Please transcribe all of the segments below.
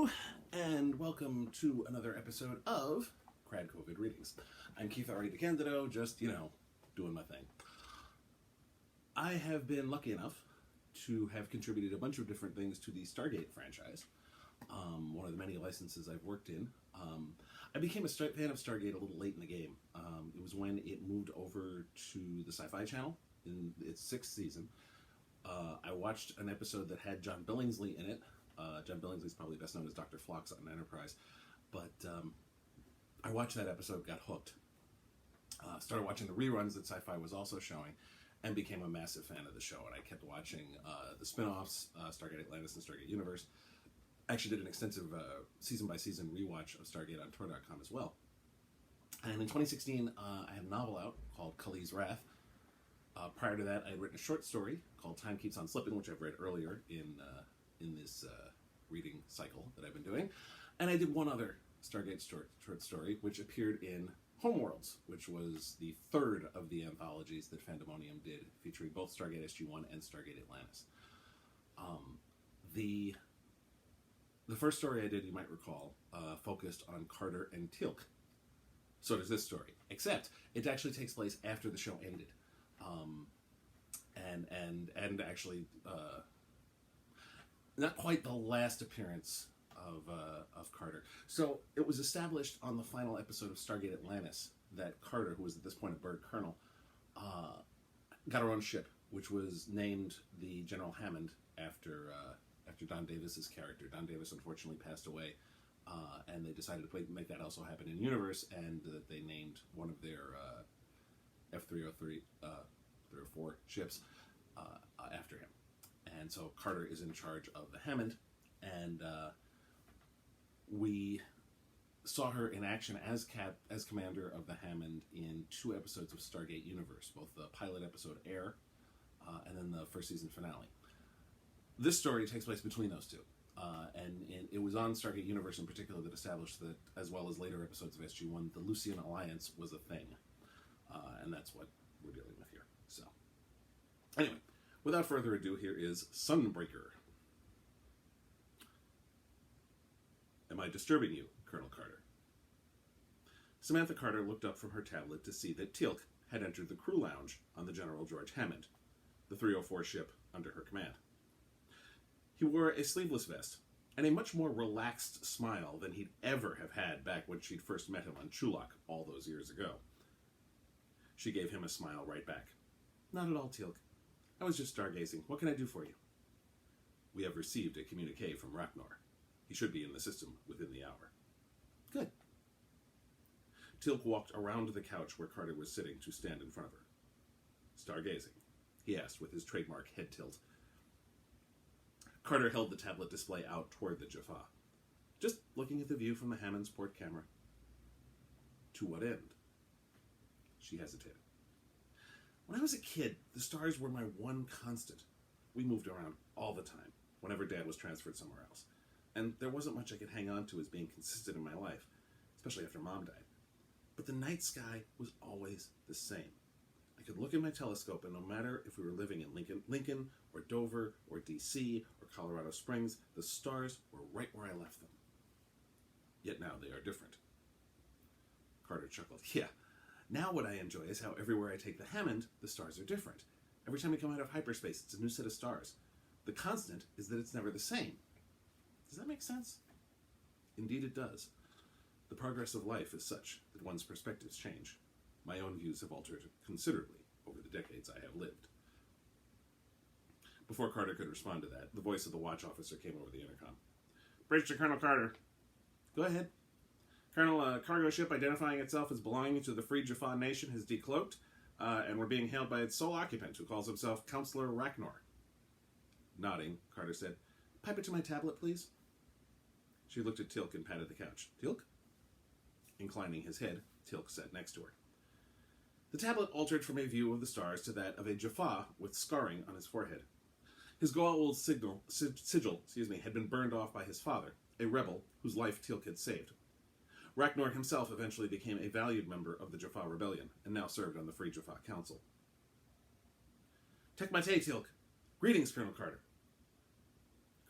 Hello, and welcome to another episode of KRAD COVID Readings. I'm Keith R.A. DeCandido, just, doing my thing. I have been lucky enough to have contributed a bunch of different things to the STARGATE franchise, one of the many licenses I've worked in. I became a fan of STARGATE a little late in the game. It was when it moved over to the Sci-Fi Channel in its 6th season. I watched an episode that had John Billingsley in it. John Billingsley is probably best known as Dr. Phlox on Enterprise. But I watched that episode, got hooked. Started watching the reruns that Sci-Fi was also showing, and became a massive fan of the show. And I kept watching the spin-offs, Stargate Atlantis and Stargate Universe. Actually did an extensive season-by-season rewatch of Stargate on Tor.com as well. And in 2016, I had a novel out called Kali's Wrath. Prior to that, I had written a short story called Time Keeps on Slipping, which I've read earlier in this reading cycle that I've been doing. And I did one other Stargate short story, which appeared in HOMEWORLDS, which was the third of the anthologies that Fandemonium did, featuring both Stargate SG-1 and Stargate Atlantis. The first story I did, you might recall, focused on Carter and Teal'c. So does this story, except it actually takes place after the show ended. And actually, not quite the last appearance of Carter. So it was established on the final episode of Stargate Atlantis that Carter, who was at this point a bird colonel, got her own ship, which was named the General Hammond after Don Davis's character. Don Davis unfortunately passed away, and they decided to make that also happen in universe, and they named one of their F-303, 304 ships after him. And so Carter is in charge of the Hammond, and we saw her in action as commander of the Hammond in 2 episodes of Stargate Universe, both the pilot episode Air and then the first season finale. This story takes place between those two, and it was on Stargate Universe in particular that established that, as well as later episodes of SG-1, the Lucian Alliance was a thing, and that's what we're dealing with here. So, anyway, without further ado, here is Sunbreaker. Am I disturbing you, Colonel Carter? Samantha Carter looked up from her tablet to see that Teal'c had entered the crew lounge on the General George Hammond, the 304 ship under her command. He wore a sleeveless vest and a much more relaxed smile than he'd ever have had back when she'd first met him on Chulak all those years ago. She gave him a smile right back. Not at all, Teal'c. I was just stargazing. What can I do for you? We have received a communique from Rak'nor. He should be in the system within the hour. Good. Teal'c walked around the couch where Carter was sitting to stand in front of her. Stargazing? He asked with his trademark head tilt. Carter held the tablet display out toward the Jaffa. Just looking at the view from the Hammond's port camera. To what end? She hesitated. When I was a kid, the stars were my one constant. We moved around all the time, whenever Dad was transferred somewhere else. And there wasn't much I could hang on to as being consistent in my life, especially after Mom died. But the night sky was always the same. I could look in my telescope, and no matter if we were living in Lincoln, or Dover, or D.C., or Colorado Springs, the stars were right where I left them. Yet now they are different. Carter chuckled. Yeah. Now what I enjoy is how everywhere I take the Hammond, the stars are different. Every time we come out of hyperspace, it's a new set of stars. The constant is that it's never the same. Does that make sense? Indeed it does. The progress of life is such that one's perspectives change. My own views have altered considerably over the decades I have lived. Before Carter could respond to that, the voice of the watch officer came over the intercom. Bridge to Colonel Carter. Go ahead. Colonel, a cargo ship identifying itself as belonging to the Free Jaffa Nation has decloaked, and we're being hailed by its sole occupant, who calls himself Counselor Rak'nor. Nodding, Carter said, Pipe it to my tablet, please. She looked at Teal'c and patted the couch. Teal'c? Inclining his head, Teal'c sat next to her. The tablet altered from a view of the stars to that of a Jaffa with scarring on his forehead. His gold sigil had been burned off by his father, a rebel whose life Teal'c had saved. Rak'nor himself eventually became a valued member of the Jaffa Rebellion, and now served on the Free Jaffa Council. Tekmate, Teal'c. Greetings, Colonel Carter.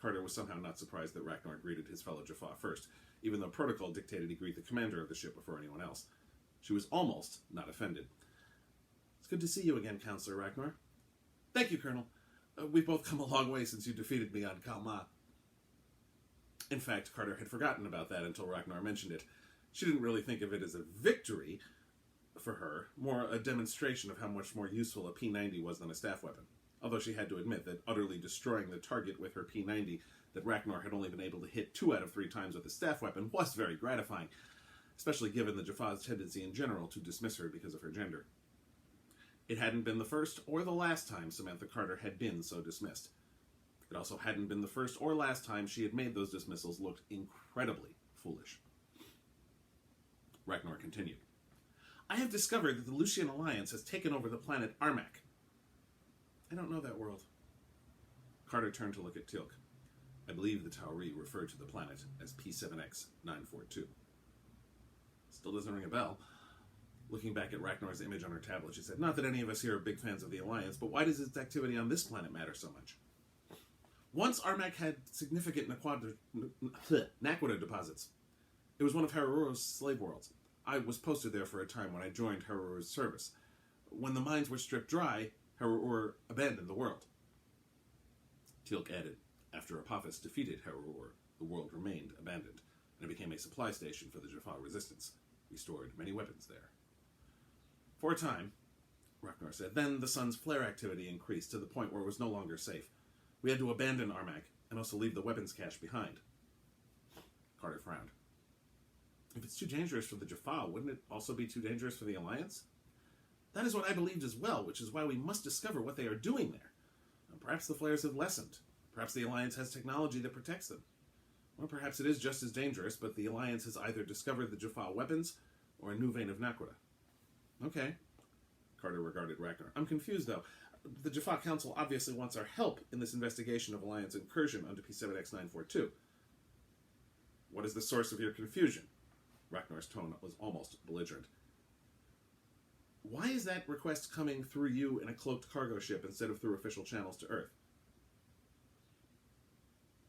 Carter was somehow not surprised that Rak'nor greeted his fellow Jaffa first, even though protocol dictated he greet the commander of the ship before anyone else. She was almost not offended. "It's good to see you again, Counselor Rak'nor." "Thank you, Colonel. We've both come a long way since you defeated me on Kalma." In fact, Carter had forgotten about that until Rak'nor mentioned it. She didn't really think of it as a victory for her, more a demonstration of how much more useful a P-90 was than a staff weapon. Although she had to admit that utterly destroying the target with her P-90 that Rak'nor had only been able to hit 2 out of 3 times with a staff weapon was very gratifying, especially given the Jaffa's tendency in general to dismiss her because of her gender. It hadn't been the first or the last time Samantha Carter had been so dismissed. It also hadn't been the first or last time she had made those dismissals look incredibly foolish. Rak'nor continued. "I have discovered that the Lucian Alliance has taken over the planet Armak." "I don't know that world." Carter turned to look at Teal'c. "I believe the Tauri referred to the planet as P7X-942. Still doesn't ring a bell. Looking back at Raknor's image on her tablet, she said, "Not that any of us here are big fans of the Alliance, but why does its activity on this planet matter so much?" "Once Armak had significant Naquita deposits. It was one of Haruru's slave worlds. I was posted there for a time when I joined Haruru's service. When the mines were stripped dry, Harurur abandoned the world." Teal'c added, "After Apophis defeated Harurur, the world remained abandoned, and it became a supply station for the Jaffa resistance. We stored many weapons there." "For a time," Rak'nor said. "Then the sun's flare activity increased to the point where it was no longer safe. We had to abandon Armak and also leave the weapons cache behind." Carter frowned. "If it's too dangerous for the Jaffa, wouldn't it also be too dangerous for the Alliance?" "That is what I believed as well, which is why we must discover what they are doing there. Perhaps the flares have lessened. Perhaps the Alliance has technology that protects them. Or perhaps it is just as dangerous, but the Alliance has either discovered the Jaffa weapons or a new vein of Naquita." "Okay." Carter regarded Rak'nor. "I'm confused, though. The Jaffa Council obviously wants our help in this investigation of Alliance incursion onto P7X-942. What is the source of your confusion?" Raknor's tone was almost belligerent. "Why is that request coming through you in a cloaked cargo ship instead of through official channels to Earth?"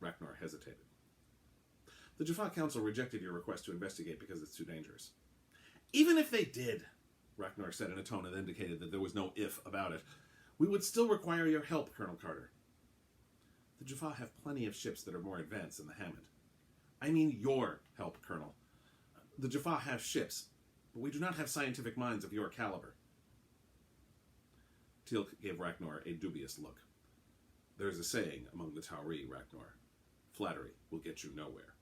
Rak'nor hesitated. "The Jaffa Council rejected your request to investigate because it's too dangerous." "Even if they did," Rak'nor said in a tone that indicated that there was no if about it, "we would still require your help, Colonel Carter." "The Jaffa have plenty of ships that are more advanced than the Hammond." "I mean your help, Colonel. The Jaffa have ships, but we do not have scientific minds of your caliber." Teal'c gave Rak'nor a dubious look. "There is a saying among the Tauri, Rak'nor. Flattery will get you nowhere."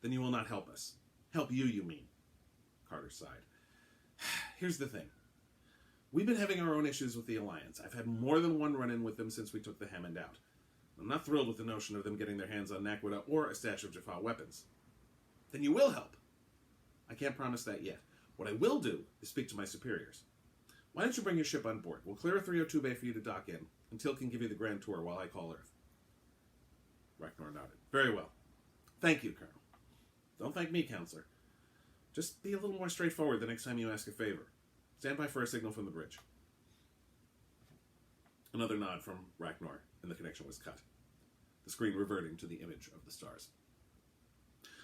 "Then you will not help us." "Help you, you mean?" Carter sighed. "Here's the thing. We've been having our own issues with the Alliance. I've had more than one run-in with them since we took the Hammond out. I'm not thrilled with the notion of them getting their hands on Naquita or a stash of Jaffa weapons." "Then you will help." "I can't promise that yet. What I will do is speak to my superiors. Why don't you bring your ship on board? We'll clear a 302 bay for you to dock in, and Teal'c can give you the grand tour while I call Earth." Rak'nor nodded. "Very well. Thank you, Colonel." "Don't thank me, Counselor. Just be a little more straightforward the next time you ask a favor. Stand by for a signal from the bridge." Another nod from Rak'nor, and the connection was cut, the screen reverting to the image of the stars.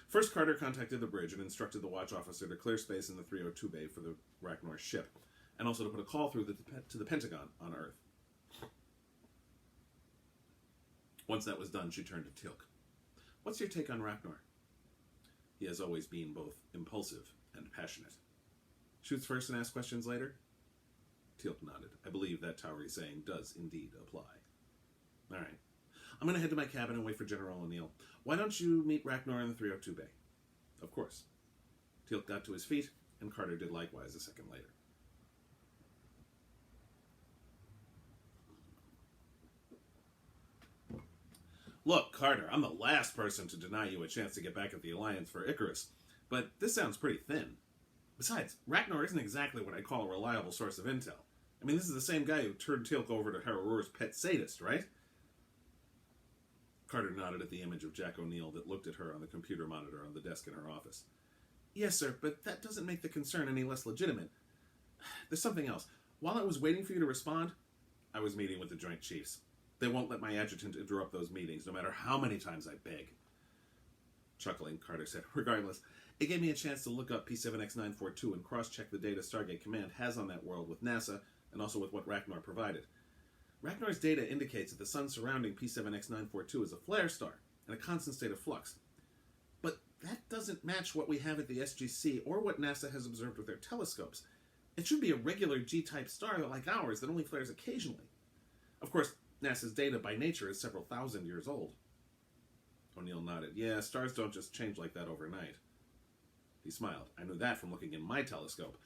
First, Carter contacted the bridge and instructed the watch officer to clear space in the 302 bay for the Rak'nor ship, and also to put a call through to the Pentagon on Earth. Once that was done, she turned to Teal'c. "What's your take on Rak'nor?" "He has always been both impulsive and passionate." "Shoots first and asks questions later?" Teal'c nodded. "I believe that Tauri saying does indeed apply." "All right. I'm going to head to my cabin and wait for General O'Neill. Why don't you meet Rak'nor in the 302 bay?" "Of course." Teal'c got to his feet, and Carter did likewise a second later. "Look, Carter, I'm the last person to deny you a chance to get back at the Alliance for Icarus, but this sounds pretty thin. Besides, Rak'nor isn't exactly what I'd call a reliable source of intel. I mean, this is the same guy who turned Teal'c over to Harurur's pet sadist, right?" Carter nodded at the image of Jack O'Neill that looked at her on the computer monitor on the desk in her office. "Yes, sir, but that doesn't make the concern any less legitimate. There's something else. While I was waiting for you to respond, I was meeting with the Joint Chiefs. They won't let my adjutant interrupt those meetings, no matter how many times I beg. Chuckling, Carter said, regardless, it gave me a chance to look up P7X942 and cross-check the data Stargate Command has on that world with NASA and also with what Rak'nor provided. Rak'nor's data indicates that the sun surrounding P7X942 is a flare star in a constant state of flux. But that doesn't match what we have at the SGC or what NASA has observed with their telescopes. It should be a regular G-type star like ours that only flares occasionally. Of course, NASA's data by nature is several thousand years old. O'Neill nodded. Yeah, stars don't just change like that overnight. He smiled. I knew that from looking in my telescope.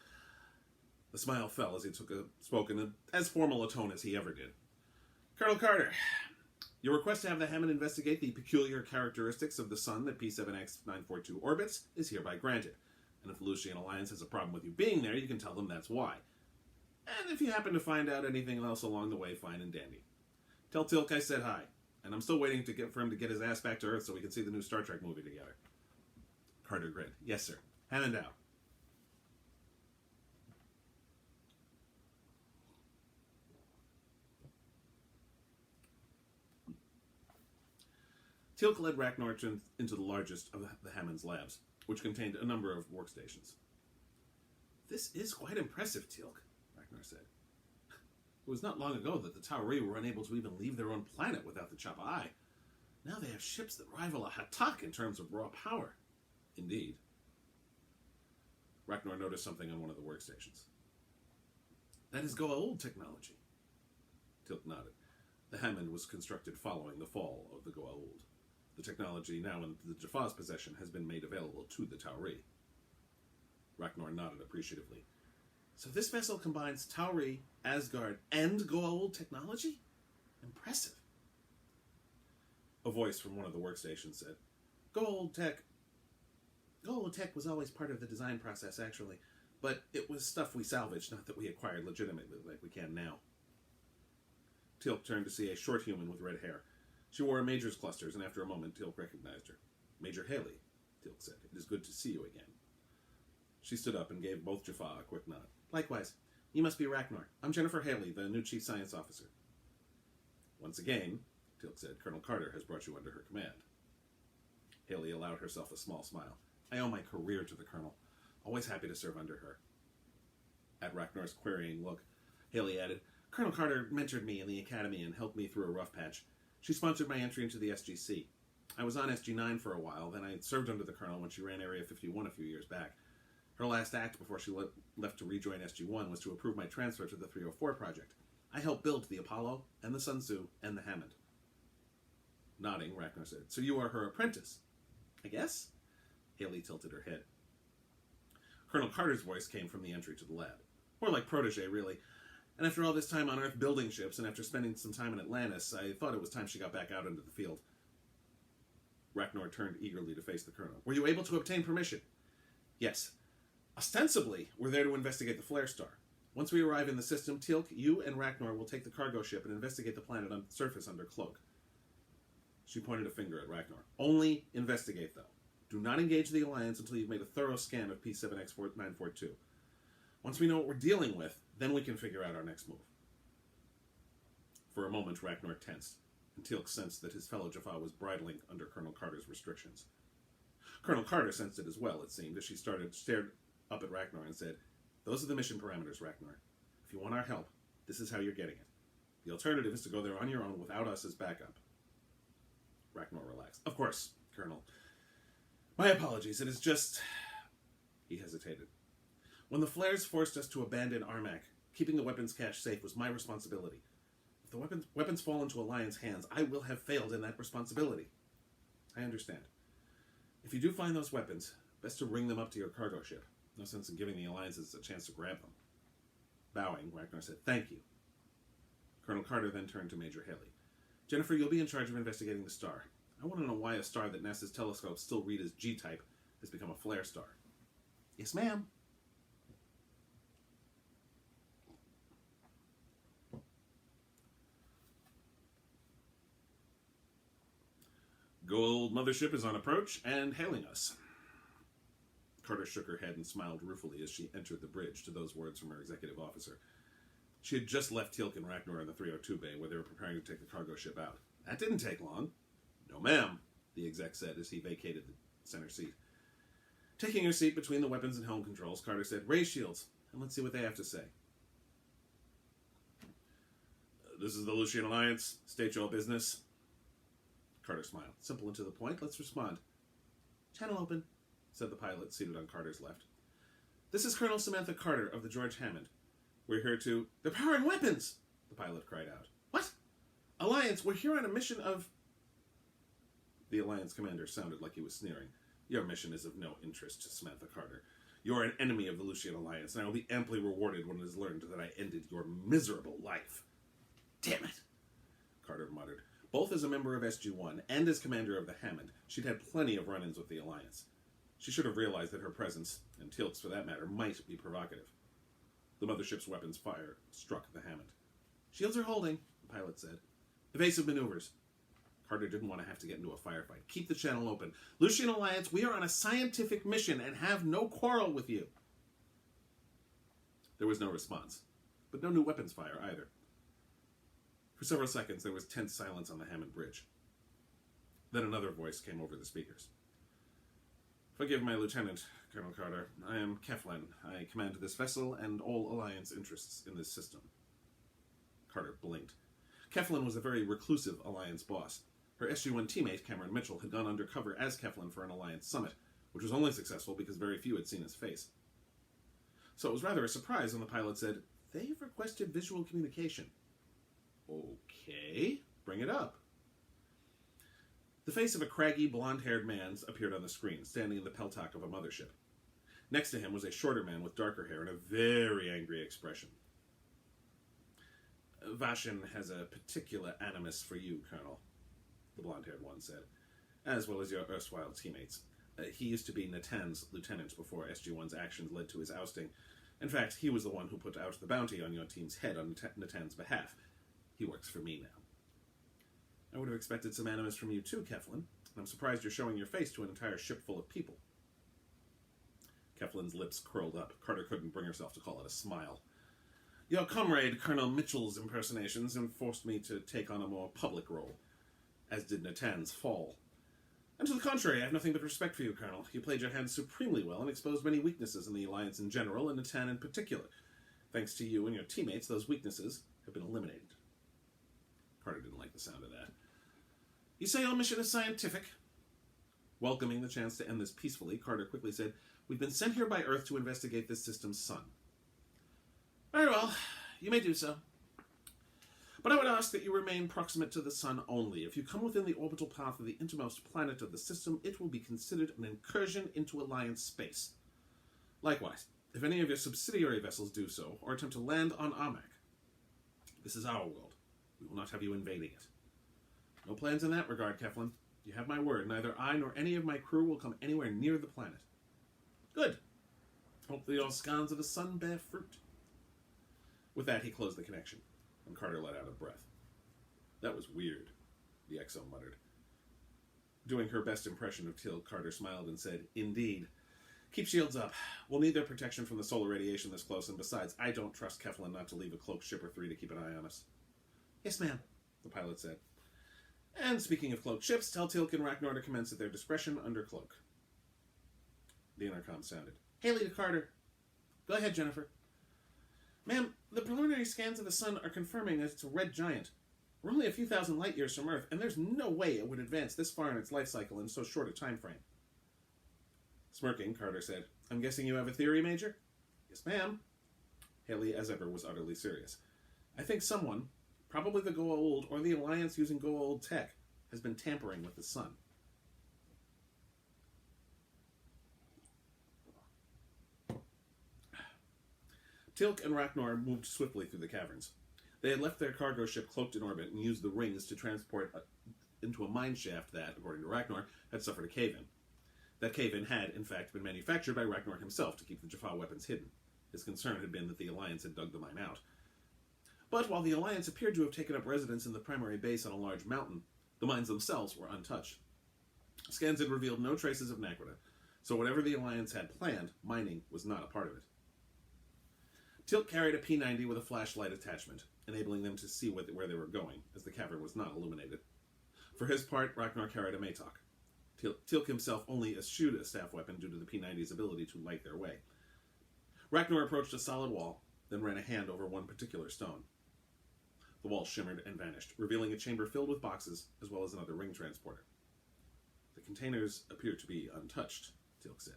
The smile fell as he spoke in as formal a tone as he ever did. Colonel Carter, your request to have the Hammond investigate the peculiar characteristics of the sun that P7X942 orbits is hereby granted. And if the Lucian Alliance has a problem with you being there, you can tell them that's why. And if you happen to find out anything else along the way, fine and dandy. Tell Teal'c I said hi, and I'm still waiting for him to get his ass back to Earth so we can see the new Star Trek movie together. Carter grinned. Yes, sir. Hammond out. Teal'c led Rak'nor into the largest of the Hammond's labs, which contained a number of workstations. This is quite impressive, Teal'c, Rak'nor said. It was not long ago that the Ta'Ri were unable to even leave their own planet without the Jaffa. Now they have ships that rival a Hatak in terms of raw power. Indeed. Rak'nor noticed something on one of the workstations. That is Goa'uld technology. Teal'c nodded. The Hammond was constructed following the fall of the Goa'uld. The technology now in the Jaffa's possession has been made available to the Ta'Ri. Rak'nor nodded appreciatively. So this vessel combines Ta'Ri, Asgard, and Goa'uld technology? Impressive. A voice from one of the workstations said, Goa'uld tech was always part of the design process, actually, but it was stuff we salvaged, not that we acquired legitimately like we can now. Teal'c turned to see a short human with red hair. She wore a Major's clusters, and after a moment, Teal'c recognized her. Major Haley, Teal'c said. It is good to see you again. She stood up and gave both Jaffa a quick nod. Likewise. You must be Rak'nor. I'm Jennifer Haley, the new Chief Science Officer. Once again, Teal'c said, Colonel Carter has brought you under her command. Haley allowed herself a small smile. I owe my career to the Colonel. Always happy to serve under her. At Raknor's querying look, Haley added, Colonel Carter mentored me in the academy and helped me through a rough patch. She sponsored my entry into the SGC. I was on SG-9 for a while, then I served under the Colonel when she ran Area 51 a few years back. Her last act before she left to rejoin SG-1 was to approve my transfer to the 304 project. I helped build the Apollo, and the Sun Tzu, and the Hammond. Nodding, Rak'nor said, So you are her apprentice? I guess? Haley tilted her head. Colonel Carter's voice came from the entry to the lab. More like protege, really. And after all this time on Earth building ships, and after spending some time in Atlantis, I thought it was time she got back out into the field. Rak'nor turned eagerly to face the Colonel. Were you able to obtain permission? Yes. Ostensibly, we're there to investigate the flare star. Once we arrive in the system, Teal'c, you and Rak'nor will take the cargo ship and investigate the planet on the surface under cloak. She pointed a finger at Rak'nor. Only investigate, though. Do not engage the Alliance until you've made a thorough scan of P7X942. Once we know what we're dealing with, then we can figure out our next move. For a moment, Rak'nor tensed, and Teal'c sensed that his fellow Jaffa was bridling under Colonel Carter's restrictions. Colonel Carter sensed it as well, it seemed, as she stared up at Rak'nor and said, Those are the mission parameters, Rak'nor. If you want our help, this is how you're getting it. The alternative is to go there on your own without us as backup. Rak'nor relaxed. Of course, Colonel. My apologies, it is just... He hesitated. When the flares forced us to abandon Armak, keeping the weapons cache safe was my responsibility. If the weapons fall into Alliance hands, I will have failed in that responsibility. I understand. If you do find those weapons, best to ring them up to your cargo ship. No sense in giving the Alliances a chance to grab them. Bowing, Rak'nor said, Thank you. Colonel Carter then turned to Major Haley. Jennifer, you'll be in charge of investigating the star. I want to know why a star that NASA's telescopes still read as G-type has become a flare star. Yes, ma'am. Goa'uld mothership is on approach and hailing us. Carter shook her head and smiled ruefully as she entered the bridge to those words from her executive officer. She had just left Teal'c and Rak'nor in the 302 bay where they were preparing to take the cargo ship out. That didn't take long. No, ma'am, the exec said as he vacated the center seat. Taking her seat between the weapons and helm controls, Carter said, "Raise shields, and let's see what they have to say." "This is the Lucian Alliance. State your business." Carter smiled. "Simple and to the point. Let's respond." "Channel open," said the pilot seated on Carter's left. "This is Colonel Samantha Carter of the George Hammond. We're here to..." "They're powering weapons!" the pilot cried out. "What?" "Alliance, we're here on a mission of..." The Alliance commander sounded like he was sneering. "Your mission is of no interest to Samantha Carter. You're an enemy of the Lucian Alliance, and I will be amply rewarded when it is learned that I ended your miserable life." "Damn it," Carter muttered. Both as a member of SG-1 and as commander of the Hammond, she'd had plenty of run-ins with the Alliance. She should have realized that her presence, and Teal'c's for that matter, might be provocative. The mothership's weapons fire struck the Hammond. "Shields are holding," the pilot said. "Evasive maneuvers." Carter didn't want to have to get into a firefight. "Keep the channel open. Lucian Alliance, we are on a scientific mission and have no quarrel with you." There was no response, but no new weapons fire either. For several seconds, there was tense silence on the Hammond bridge. Then another voice came over the speakers. "Forgive my lieutenant, Colonel Carter. I am Keflin. I command this vessel and all Alliance interests in this system." Carter blinked. Keflin was a very reclusive Alliance boss. Her SG-1 teammate, Cameron Mitchell, had gone undercover as Keflin for an Alliance summit, which was only successful because very few had seen his face. So it was rather a surprise when the pilot said, "They've requested visual communication." "Okay, bring it up." The face of a craggy, blonde-haired man appeared on the screen, standing in the peltac of a mothership. Next to him was a shorter man with darker hair and a very angry expression. "Vashin has a particular animus for you, Colonel," the blonde-haired one said, "as well as your erstwhile teammates. He used to be Natan's lieutenant before SG-1's actions led to his ousting. In fact, he was the one who put out the bounty on your team's head on Natan's behalf. He works for me now." "I would have expected some animus from you too, Keflin, and I'm surprised you're showing your face to an entire ship full of people." Keflin's lips curled up. Carter couldn't bring herself to call it a smile. "Your comrade, Colonel Mitchell's impersonations forced me to take on a more public role, as did Natan's fall. And to the contrary, I have nothing but respect for you, Colonel. You played your hand supremely well and exposed many weaknesses in the Alliance in general, and Natan in particular. Thanks to you and your teammates, those weaknesses have been eliminated." Carter didn't like the sound of that. "You say your mission is scientific?" Welcoming the chance to end this peacefully, Carter quickly said, "We've been sent here by Earth to investigate this system's sun." "Very well, you may do so. But I would ask that you remain proximate to the sun only. If you come within the orbital path of the innermost planet of the system, it will be considered an incursion into Alliance space. Likewise, if any of your subsidiary vessels do so, or attempt to land on Armak, this is our world. We will not have you invading it. No plans in that regard, Keflin. You have my word. Neither I nor any of my crew will come anywhere near the planet." "Good. Hope that your scans of the sun bear fruit." With that, he closed the connection, and Carter let out a breath. "That was weird," the XO muttered. Doing her best impression of Teal'c, Carter smiled and said, "Indeed. Keep shields up. We'll need their protection from the solar radiation this close, and besides, I don't trust Keflin not to leave a cloaked ship or three to keep an eye on us." "Yes, ma'am," the pilot said. "And speaking of cloaked ships, tell Teal'c and Rak'nor to commence at their discretion under cloak." The intercom sounded. "Haley to Carter." "Go ahead, Jennifer." "Ma'am, the preliminary scans of the sun are confirming that it's a red giant. We're only a few thousand light years from Earth, and there's no way it would advance this far in its life cycle in so short a time frame." Smirking, Carter said, "I'm guessing you have a theory, Major?" "Yes, ma'am." Haley, as ever, was utterly serious. "I think someone, probably the Goa'uld or the Alliance using Goa'uld tech, has been tampering with the sun." Teal'c and Rak'nor moved swiftly through the caverns. They had left their cargo ship cloaked in orbit and used the rings to transport into a mine shaft that, according to Rak'nor, had suffered a cave-in. That cave-in had, in fact, been manufactured by Rak'nor himself to keep the Jaffa weapons hidden. His concern had been that the Alliance had dug the mine out. But while the Alliance appeared to have taken up residence in the primary base on a large mountain, the mines themselves were untouched. Scans had revealed no traces of Nakrada, so whatever the Alliance had planned, mining was not a part of it. Teal'c carried a P-90 with a flashlight attachment, enabling them to see where they were going, as the cavern was not illuminated. For his part, Rak'nor carried a Maytok. Teal'c himself only eschewed a staff weapon due to the P-90's ability to light their way. Rak'nor approached a solid wall, then ran a hand over one particular stone. The wall shimmered and vanished, revealing a chamber filled with boxes, as well as another ring transporter. The containers appear to be untouched, Teal'c said.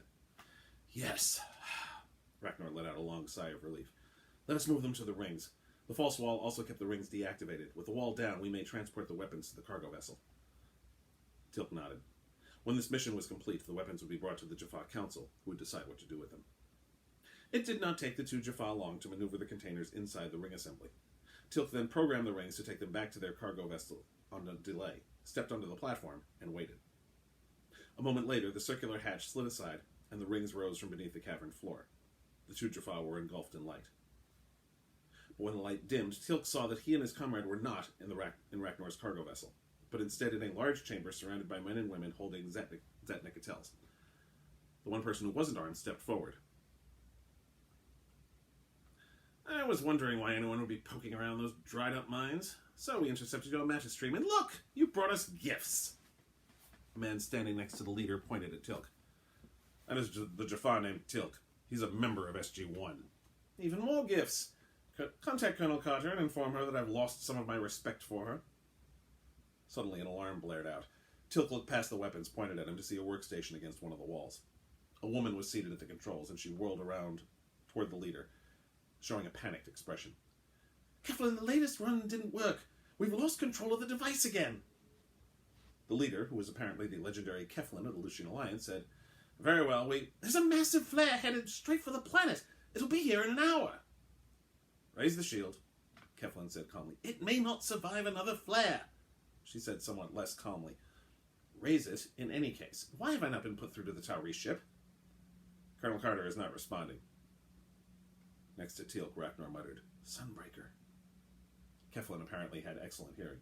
Yes. Rak'nor let out a long sigh of relief. Let us move them to the rings. The false wall also kept the rings deactivated. With the wall down, we may transport the weapons to the cargo vessel. Teal'c nodded. When this mission was complete, the weapons would be brought to the Jaffa Council, who would decide what to do with them. It did not take the two Jaffa long to maneuver the containers inside the ring assembly. Teal'c then programmed the rings to take them back to their cargo vessel on a delay, stepped onto the platform, and waited. A moment later, the circular hatch slid aside, and the rings rose from beneath the cavern floor. The two Jaffa were engulfed in light. But when the light dimmed, Teal'c saw that he and his comrade were not in Rak'nor's cargo vessel, but instead in a large chamber surrounded by men and women holding Zatnikatels. The one person who wasn't armed stepped forward. I was wondering why anyone would be poking around those dried-up mines, so we intercepted your matter stream, and look! You brought us gifts! A man standing next to the leader pointed at Teal'c. That is the Jaffa named Teal'c. He's a member of SG-1. Even more gifts! Contact Colonel Carter and inform her that I've lost some of my respect for her. Suddenly an alarm blared out. Teal'c looked past the weapons, pointed at him to see a workstation against one of the walls. A woman was seated at the controls, and she whirled around toward the leader, showing a panicked expression. Keflin, the latest run didn't work. We've lost control of the device again. The leader, who was apparently the legendary Keflin of the Lucian Alliance, said, Very well, There's a massive flare headed straight for the planet. It'll be here in an hour. Raise the shield, Keflin said calmly. It may not survive another flare, she said somewhat less calmly. Raise it in any case. Why have I not been put through to the Tauri ship? Colonel Carter is not responding. Next to Teal'c, Rak'nor muttered, Sunbreaker. Keflin apparently had excellent hearing.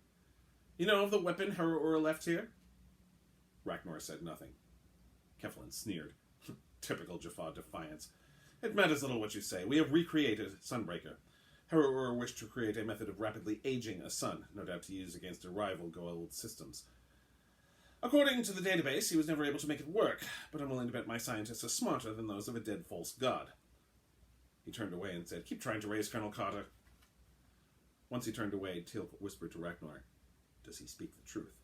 You know of the weapon Harur left here? Rak'nor said nothing. Keflin sneered. Typical Jaffa defiance. It matters little what you say. We have recreated Sunbreaker. Harur wished to create a method of rapidly aging a sun, no doubt to use against rival Goa'uld systems. According to the database, he was never able to make it work, but I'm willing to bet my scientists are smarter than those of a dead false god. He turned away and said, Keep trying to raise Colonel Carter. Once he turned away, Teal'c whispered to Rak'nor, Does he speak the truth?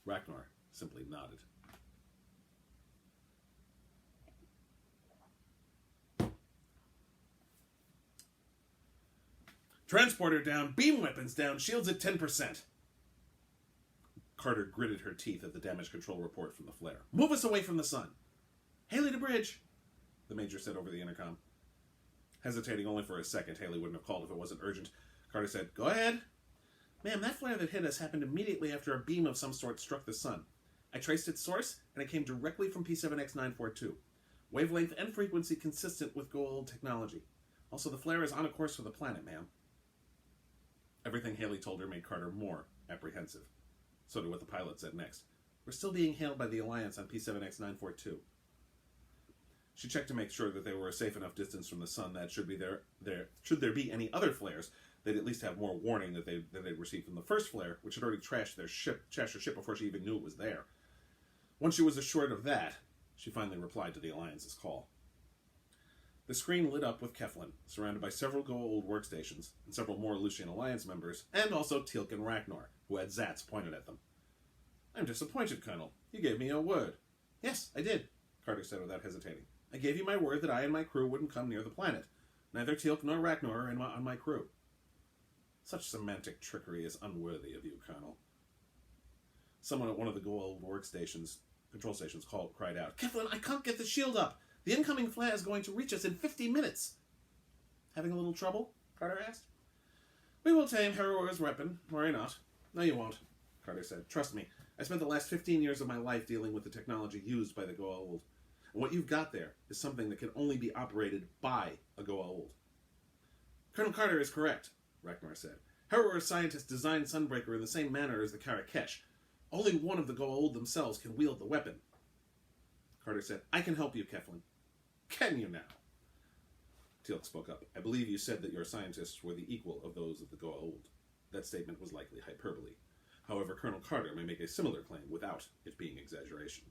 Rak'nor simply nodded. Transporter down, beam weapons down, shields at 10%. Carter gritted her teeth at the damage control report from the flare. Move us away from the sun. Haley to bridge, the major said over the intercom. Hesitating only for a second, Haley wouldn't have called if it wasn't urgent. Carter said, Go ahead. Ma'am, that flare that hit us happened immediately after a beam of some sort struck the sun. I traced its source, and it came directly from P7X942. Wavelength and frequency consistent with Goa'uld technology. Also, the flare is on a course for the planet, ma'am. Everything Haley told her made Carter more apprehensive. So did what the pilot said next. We're still being hailed by the Alliance on P7X942. She checked to make sure that they were a safe enough distance from the sun that should there be any other flares, they'd at least have more warning than they'd received from the first flare, which had already trashed her ship before she even knew it was there. Once she was assured of that, she finally replied to the Alliance's call. The screen lit up with Keflin, surrounded by several Goa'uld workstations, and several more Lucian Alliance members, and also Teal'c and Rak'nor, who had Zats pointed at them. I'm disappointed, Colonel. You gave me your word. Yes, I did, Carter said without hesitating. I gave you my word that I and my crew wouldn't come near the planet. Neither Teal'c nor Rak'nor are on my crew. Such semantic trickery is unworthy of you, Colonel. Someone at one of the Goa'uld workstations, control stations, cried out, Keflin, I can't get the shield up! The incoming flare is going to reach us in 50 minutes. Having a little trouble? Carter asked. We will tame Harur's weapon. Worry not. No, you won't, Carter said. Trust me. I spent the last 15 years of my life dealing with the technology used by the Goa'uld. And what you've got there is something that can only be operated by a Goa'uld. Colonel Carter is correct, Rak'nor said. Harur's scientists designed Sunbreaker in the same manner as the Karakesh. Only one of the Goa'uld themselves can wield the weapon. Carter said, I can help you, Keflin. Can you now? Teal'c spoke up. I believe you said that your scientists were the equal of those of the Goa'uld. That statement was likely hyperbole. However, Colonel Carter may make a similar claim without it being exaggeration.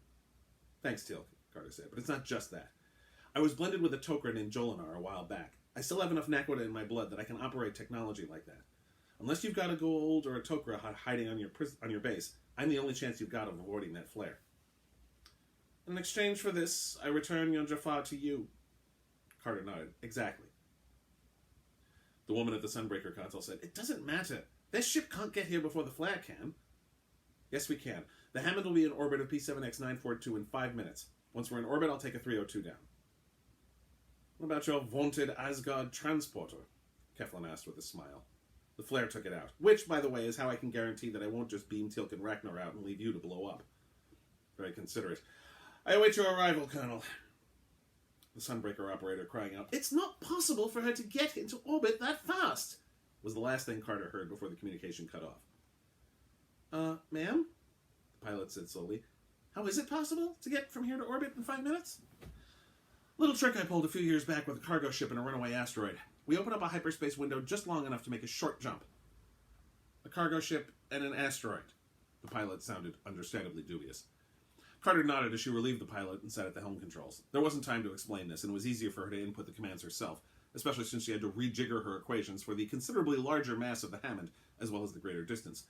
Thanks, Teal'c, Carter said, but it's not just that. I was blended with a Tok'ra named Jolinar a while back. I still have enough Naquadah in my blood that I can operate technology like that. Unless you've got a Goa'uld or a Tok'ra hiding on your base, I'm the only chance you've got of avoiding that flare. In exchange for this, I return your Jaffa to you. Carter nodded. Exactly. The woman at the Sunbreaker console said, It doesn't matter. This ship can't get here before the flare can. Yes, we can. The Hammond will be in orbit of P7X942 in 5 minutes. Once we're in orbit, I'll take a 302 down. What about your vaunted Asgard transporter? Keflin asked with a smile. The flare took it out, which, by the way, is how I can guarantee that I won't just beam Teal'c and Rak'nor out and leave you to blow up. Very considerate. I await your arrival, Colonel. The Sunbreaker operator crying out, It's not possible for her to get into orbit that fast, was the last thing Carter heard before the communication cut off. Ma'am? The pilot said slowly. How is it possible to get from here to orbit in 5 minutes? Little trick I pulled a few years back with a cargo ship and a runaway asteroid. We opened up a hyperspace window just long enough to make a short jump. A cargo ship and an asteroid. The pilot sounded understandably dubious. Carter nodded as she relieved the pilot and sat at the helm controls. There wasn't time to explain this, and it was easier for her to input the commands herself, especially since she had to rejigger her equations for the considerably larger mass of the Hammond, as well as the greater distance.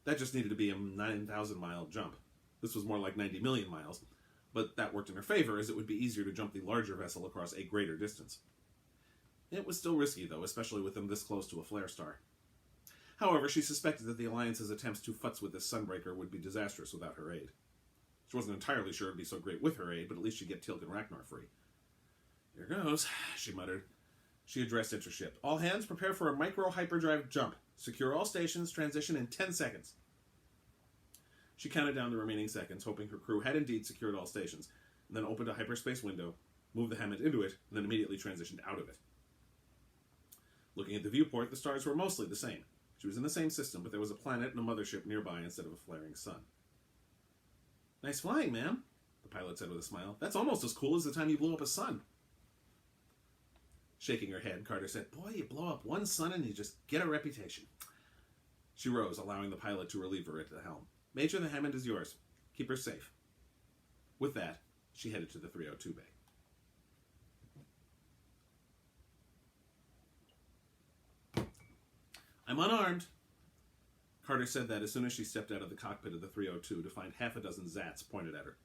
That just needed to be a 9,000-mile jump. This was more like 90 million miles, but that worked in her favor, as it would be easier to jump the larger vessel across a greater distance. It was still risky, though, especially with them this close to a flare star. However, she suspected that the Alliance's attempts to futz with this Sunbreaker would be disastrous without her aid. She wasn't entirely sure it'd be so great with her aid, but at least she'd get Teal'c and Rak'nor free. Here goes, she muttered. She addressed Intership. All hands prepare for a micro-hyperdrive jump. Secure all stations, transition in 10 seconds. She counted down the remaining seconds, hoping her crew had indeed secured all stations, and then opened a hyperspace window, moved the Hammond into it, and then immediately transitioned out of it. Looking at the viewport, the stars were mostly the same. She was in the same system, but there was a planet and a mothership nearby instead of a flaring sun. Nice flying, ma'am, the pilot said with a smile. That's almost as cool as the time you blew up a sun. Shaking her head, Carter said, Boy, you blow up one sun and you just get a reputation. She rose, allowing the pilot to relieve her at the helm. Major, the Hammond is yours. Keep her safe. With that, she headed to the 302 bay. I'm unarmed. Carter said that as soon as she stepped out of the cockpit of the 302 to find half a dozen Zats pointed at her.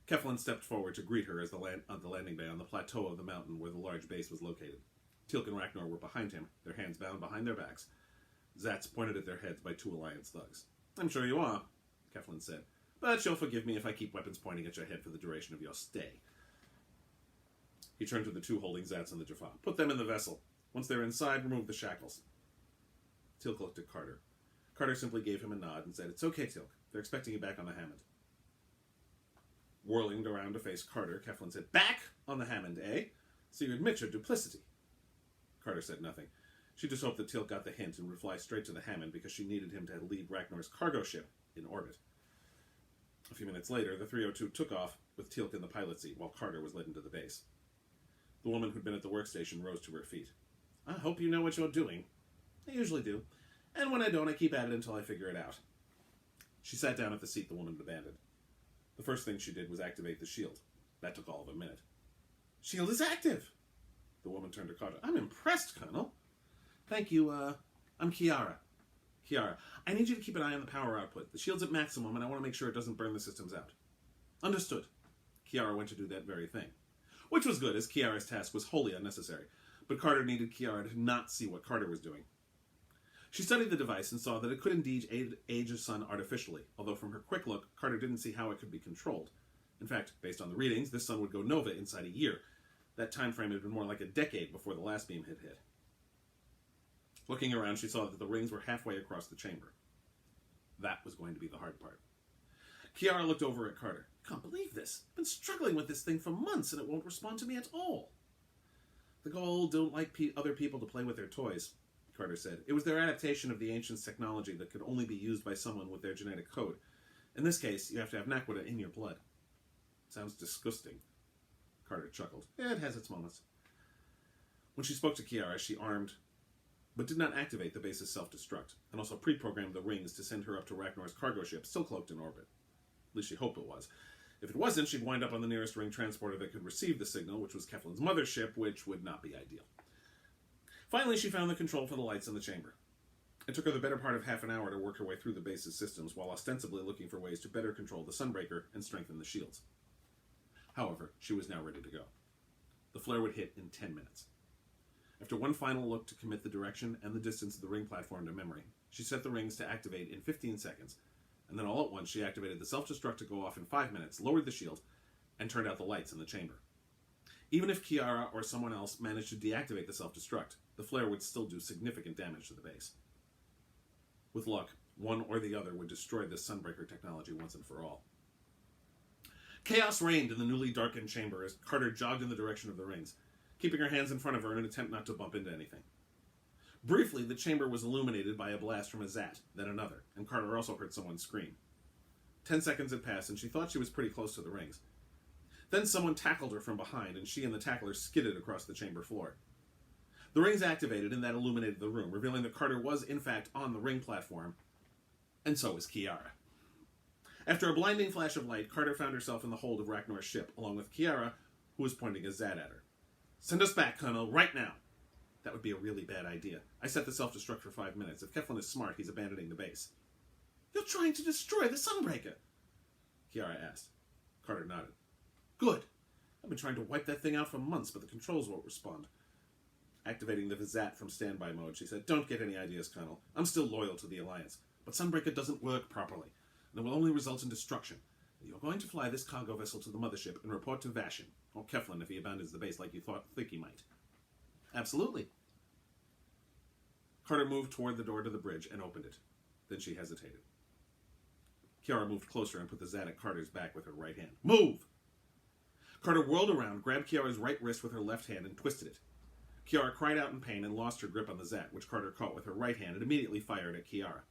Keflin stepped forward to greet her as on the landing bay on the plateau of the mountain where the large base was located. Teal'c and Rak'nor were behind him, their hands bound behind their backs. Zats pointed at their heads by 2 Alliance thugs. I'm sure you are, Keflin said, but you'll forgive me if I keep weapons pointing at your head for the duration of your stay. He turned to the 2 holding Zats in the Jaffa. Put them in the vessel. Once they're inside, remove the shackles. Teal'c looked at Carter. Carter simply gave him a nod and said, It's okay, Teal'c. They're expecting you back on the Hammond. Whirling around to face Carter, Keflin said, Back on the Hammond, eh? So you admit your duplicity. Carter said nothing. She just hoped that Teal'c got the hint and would fly straight to the Hammond because she needed him to lead Raknor's cargo ship in orbit. A few minutes later, the 302 took off with Teal'c in the pilot seat while Carter was led into the base. The woman who'd been at the workstation rose to her feet. I hope you know what you're doing. I usually do. And when I don't, I keep at it until I figure it out. She sat down at the seat the woman abandoned. The first thing she did was activate the shield. That took all of a minute. Shield is active! The woman turned to Carter. I'm impressed, Colonel. Thank you, I'm Kiara. Kiara, I need you to keep an eye on the power output. The shield's at maximum, and I want to make sure it doesn't burn the systems out. Understood. Kiara went to do that very thing. Which was good, as Kiara's task was wholly unnecessary. But Carter needed Kiara to not see what Carter was doing. She studied the device and saw that it could indeed age a sun artificially, although from her quick look, Carter didn't see how it could be controlled. In fact, based on the readings, this sun would go nova inside a year. That time frame had been more like a decade before the last beam had hit. Looking around, she saw that the rings were halfway across the chamber. That was going to be the hard part. Kiara looked over at Carter. Can't believe this. Been struggling with this thing for months and it won't respond to me at all. The Goa'uld don't like other people to play with their toys, Carter said. It was their adaptation of the Ancients' technology that could only be used by someone with their genetic code. In this case, you have to have Naquadah in your blood. Sounds disgusting. Carter chuckled. It has its moments. When she spoke to Kiara, she armed, but did not activate the base's self-destruct, and also pre-programmed the rings to send her up to Raknor's cargo ship, still cloaked in orbit. At least she hoped it was. If it wasn't, she'd wind up on the nearest ring transporter that could receive the signal, which was Keflin's mothership, which would not be ideal. Finally, she found the control for the lights in the chamber. It took her the better part of half an hour to work her way through the base's systems, while ostensibly looking for ways to better control the Sunbreaker and strengthen the shields. However, she was now ready to go. The flare would hit in 10 minutes. After one final look to commit the direction and the distance of the ring platform to memory, she set the rings to activate in 15 seconds, and then all at once she activated the self-destruct to go off in 5 minutes, lowered the shield, and turned out the lights in the chamber. Even if Kiara or someone else managed to deactivate the self-destruct, the flare would still do significant damage to the base. With luck, one or the other would destroy this Sunbreaker technology once and for all. Chaos reigned in the newly darkened chamber as Carter jogged in the direction of the rings, keeping her hands in front of her in an attempt not to bump into anything. Briefly, the chamber was illuminated by a blast from a Zat, then another, and Carter also heard someone scream. 10 seconds had passed, and she thought she was pretty close to the rings. Then someone tackled her from behind, and she and the tackler skidded across the chamber floor. The rings activated, and that illuminated the room, revealing that Carter was, in fact, on the ring platform, and so was Kiara. After a blinding flash of light, Carter found herself in the hold of Raknor's ship, along with Kiara, who was pointing a Zat at her. "Send us back, Colonel, right now." That would be a really bad idea. I set the self-destruct for 5 minutes. If Keflin is smart, he's abandoning the base. "You're trying to destroy the Sunbreaker," Kiara asked. Carter nodded. "Good. I've been trying to wipe that thing out for months, but the controls won't respond." Activating the Zat from standby mode, she said, "Don't get any ideas, Colonel. I'm still loyal to the Alliance, but Sunbreaker doesn't work properly, and it will only result in destruction. You're going to fly this cargo vessel to the mothership and report to Vashin, or Keflin if he abandons the base like you think he might." "Absolutely." Carter moved toward the door to the bridge and opened it. Then she hesitated. Kiara moved closer and put the Zat at Carter's back with her right hand. "Move!" Carter whirled around, grabbed Kiara's right wrist with her left hand, and twisted it. Kiara cried out in pain and lost her grip on the Zat, which Carter caught with her right hand and immediately fired at Kiara.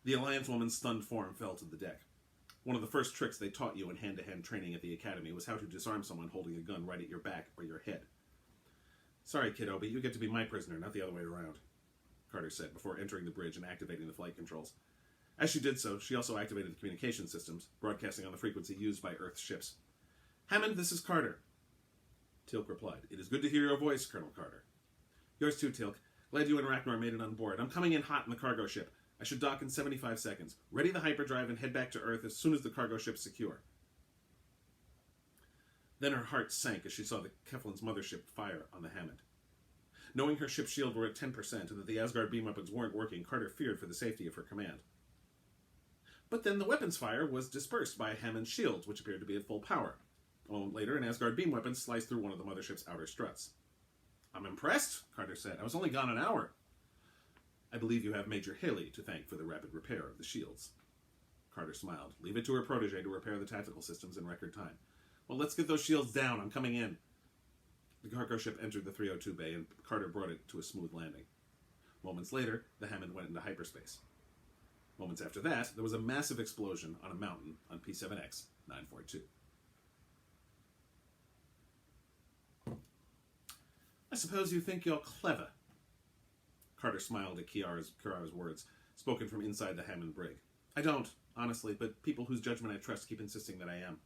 The Alliance woman's stunned form fell to the deck. One of the first tricks they taught you in hand-to-hand training at the Academy was how to disarm someone holding a gun right at your back or your head. "Sorry, kiddo, but you get to be my prisoner, not the other way around," Carter said before entering the bridge and activating the flight controls. As she did so, she also activated the communication systems, broadcasting on the frequency used by Earth's ships. "Hammond, this is Carter." Teal'c replied, "It is good to hear your voice, Colonel Carter." "Yours too, Teal'c. Glad you and Raknor made it on board. I'm coming in hot in the cargo ship. I should dock in 75 seconds. Ready the hyperdrive and head back to Earth as soon as the cargo ship's secure." Then her heart sank as she saw the Keflin's mothership fire on the Hammond. Knowing her ship's shield were at 10% and that the Asgard beam weapons weren't working, Carter feared for the safety of her command. But then the weapons fire was dispersed by Hammond's shields, which appeared to be at full power. A moment later, an Asgard beam weapon sliced through one of the mothership's outer struts. "I'm impressed," Carter said. "I was only gone an hour." "I believe you have Major Haley to thank for the rapid repair of the shields." Carter smiled. "Leave it to her protege to repair the tactical systems in record time." "Well, let's get those shields down. I'm coming in." The cargo ship entered the 302 bay, and Carter brought it to a smooth landing. Moments later, the Hammond went into hyperspace. Moments after that, there was a massive explosion on a mountain on P7X 942. "I suppose you think you're clever." Carter smiled at Kiara's words, spoken from inside the Hammond brig. "I don't, honestly, but people whose judgment I trust keep insisting that I am.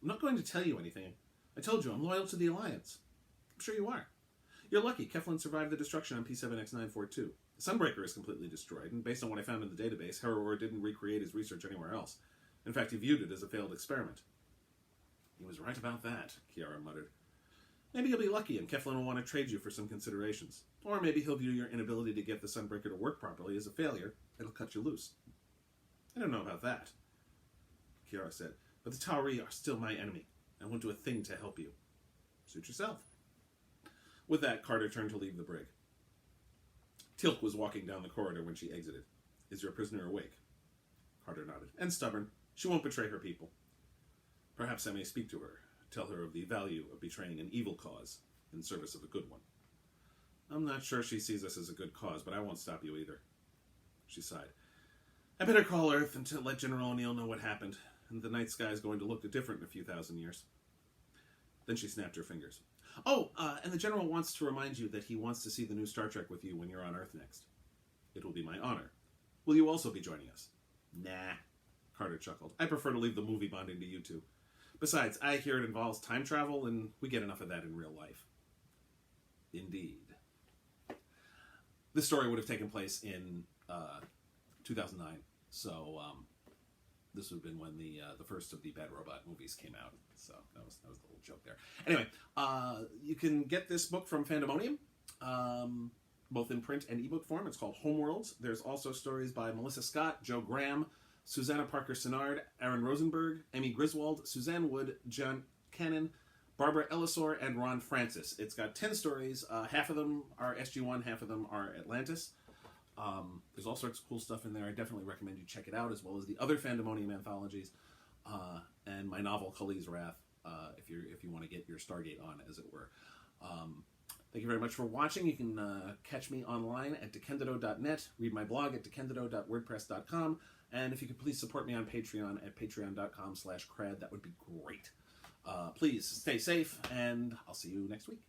I'm not going to tell you anything. I told you I'm loyal to the Alliance." "I'm sure you are. You're lucky Keflin survived the destruction on P7X 942. The Sunbreaker is completely destroyed, and based on what I found in the database, Harrower didn't recreate his research anywhere else. In fact, he viewed it as a failed experiment." "He was right about that," Kiara muttered. "Maybe you'll be lucky and Keflin will want to trade you for some considerations. Or maybe he'll view your inability to get the Sunbreaker to work properly as a failure. It'll cut you loose." "I don't know about that," Kiara said, "but the Tauri are still my enemy. I won't do a thing to help you." "Suit yourself." With that, Carter turned to leave the brig. Teal'c was walking down the corridor when she exited. "Is your prisoner awake?" Carter nodded. "And stubborn. She won't betray her people. Perhaps I may speak to her, tell her of the value of betraying an evil cause in service of a good one." "I'm not sure she sees us as a good cause, but I won't stop you either." She sighed. "I better call Earth and to let General O'Neill know what happened, and the night sky is going to look different in a few thousand years." Then she snapped her fingers. Oh, and the General wants to remind you that he wants to see the new Star Trek with you when you're on Earth next. It will be my honor. Will you also be joining us? Nah, Carter chuckled. I prefer to leave the movie bonding to you two. Besides, I hear it involves time travel, and we get enough of that in real life. Indeed. This story would have taken place in 2009, so this would have been when the first of the Bad Robot movies came out. So that was the little joke there. Anyway, you can get this book from Fandemonium, both in print and ebook form. It's called Homeworlds. There's also stories by Melissa Scott, Joe Graham, Susanna Parker Sinnard, Aaron Rosenberg, Amy Griswold, Suzanne Wood, John Cannon, Barbara Ellisor, and Ron Francis. It's got 10 stories. Half of them are SG-1, half of them are Atlantis. There's all sorts of cool stuff in there. I definitely recommend you check it out, as well as the other Fandemonium anthologies, and my novel, Kali's Wrath, if you want to get your Stargate on, as it were. Thank you very much for watching. You can catch me online at DeCandido.net, read my blog at DeCandido.wordpress.com, and if you could please support me on Patreon at patreon.com/KRAD, that would be great. Please stay safe, and I'll see you next week.